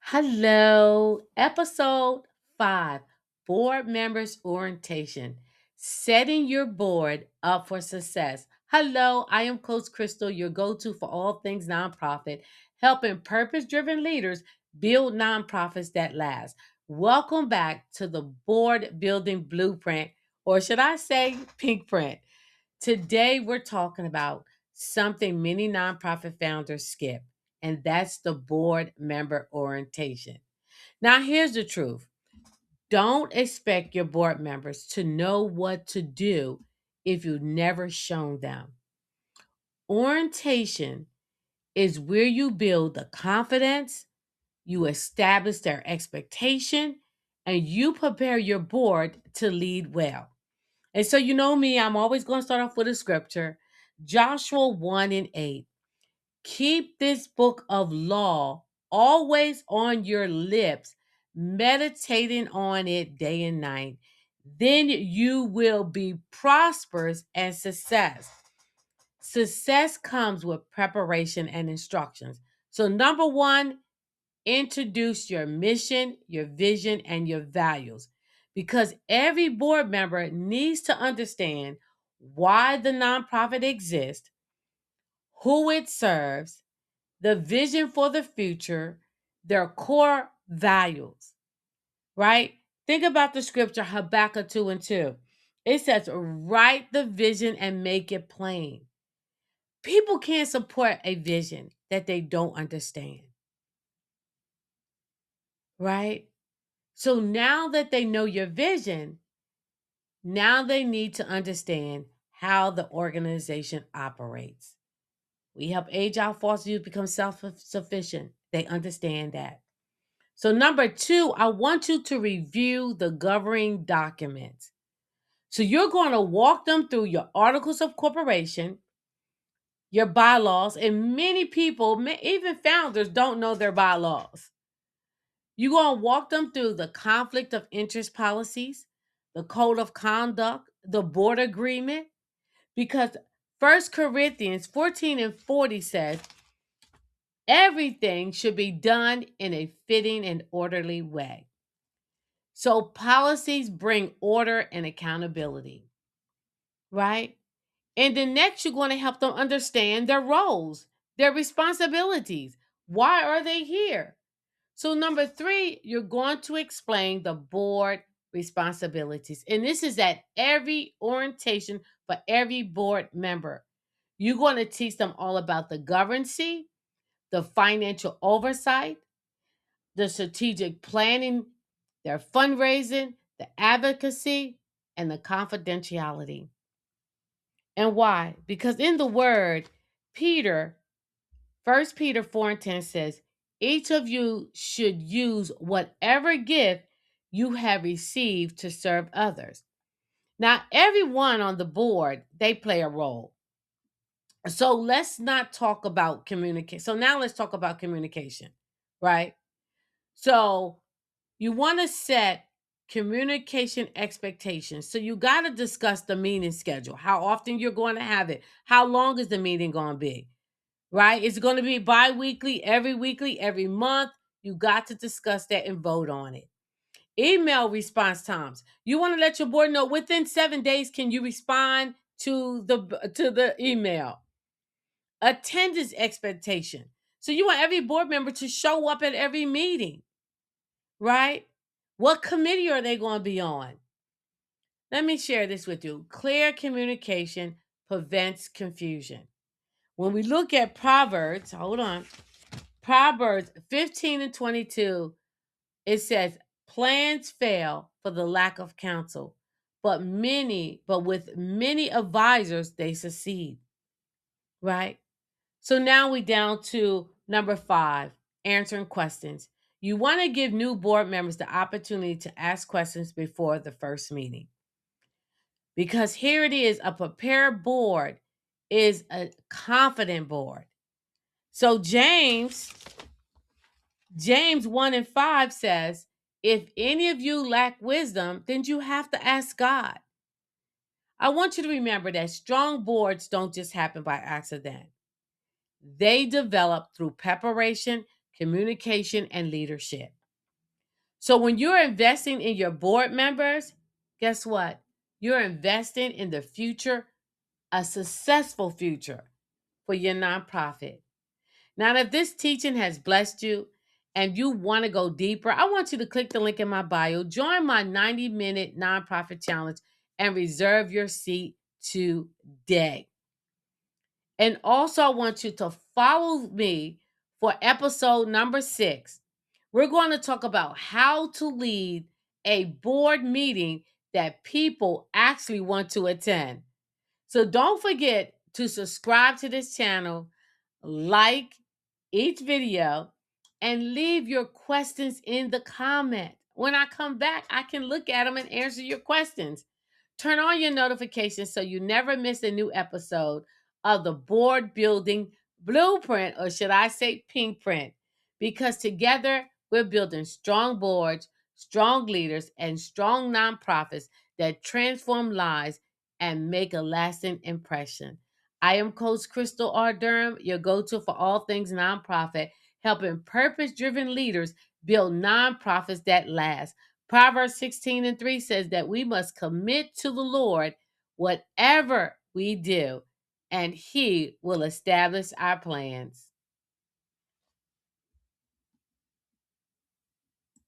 Hello, episode 5 Board Members Orientation Setting Your Board Up for Success. Hello, I am Coach Crystal, your go to for all things nonprofit, helping purpose driven leaders build nonprofits that last. Welcome back to the Board Building Blueprint, or should I say, Pink Print. Today, we're talking about something many nonprofit founders skip, and that's the board member orientation. Now, here's the truth: don't expect your board members to know what to do if you've never shown them. Orientation is where you build the confidence, you establish their expectation, and you prepare your board to lead well. And so, you know me, I'm always going to start off with a scripture. Joshua 1 and 8. Keep this book of law always on your lips, meditating on it day and night. Then you will be prosperous and success. Success comes with preparation and instructions. So, number one, introduce your mission, your vision, and your values because every board member needs to understand why the nonprofit exists, who it serves, the vision for the future, their core values, right? Think about the scripture Habakkuk 2 and 2. It says, write the vision and make it plain. People can't support a vision that they don't understand, right? So now that they know your vision, now they need to understand how the organization operates. We help agile foster youth become self sufficient. They understand that. So, number two, I want you to review the governing documents. So, you're going to walk them through your articles of corporation, your bylaws, and many people, even founders, don't know their bylaws. You're going to walk them through the conflict of interest policies, the code of conduct, the board agreement, because First Corinthians 14 and 40 says, everything should be done in a fitting and orderly way. So policies bring order and accountability, right? And then next, you're going to help them understand their roles, their responsibilities. Why are they here? So, number three, you're going to explain the board responsibilities. And this is at every orientation for every board member. You're going to teach them all about the governance, the financial oversight, the strategic planning, their fundraising, the advocacy, and the confidentiality. And why? Because in the word, Peter, First Peter 4 and 10 says, each of you should use whatever gift you have received to serve others. Now, everyone on the board, they play a role. So let's not talk about communication. So now let's talk about communication, right? So you want to set communication expectations. So you got to discuss the meeting schedule, how often you're going to have it, how long is the meeting going to be, right? Is it going to be bi-weekly, every month? You got to discuss that and vote on it. Email response times. You want to let your board know within 7 days can you respond to the email. Attendance expectation. So you want every board member to show up at every meeting, right? What committee are they going to be on? Let me share this with you. Clear communication prevents confusion. When we look at Proverbs, hold on, Proverbs 15 and 22, it says, plans fail for the lack of counsel, but with many advisors, they succeed, right? So now we down to number 5, answering questions. You want to give new board members the opportunity to ask questions before the first meeting. Because here it is, a prepared board is a confident board. So James 1 and 5 says, if any of you lack wisdom, then you have to ask God. I want you to remember that strong boards don't just happen by accident. They develop through preparation, communication, and leadership. So when you're investing in your board members, guess what? You're investing in the future, a successful future for your nonprofit. Now, if this teaching has blessed you and you want to go deeper, I want you to click the link in my bio, join my 90-minute nonprofit challenge, and reserve your seat today. And also, I want you to follow me for episode number 6. We're going to talk about how to lead a board meeting that people actually want to attend. So don't forget to subscribe to this channel, like each video, and leave your questions in the comment. When I come back, I can look at them and answer your questions. Turn on your notifications so you never miss a new episode of the Board Building Blueprint, or should I say Pink Print, because together we're building strong boards, strong leaders, and strong nonprofits that transform lives and make a lasting impression. I am Coach Crystal R. Durham, your go-to for all things nonprofit, helping purpose-driven leaders build nonprofits that last. Proverbs 16:3 says that we must commit to the Lord whatever we do, and He will establish our plans.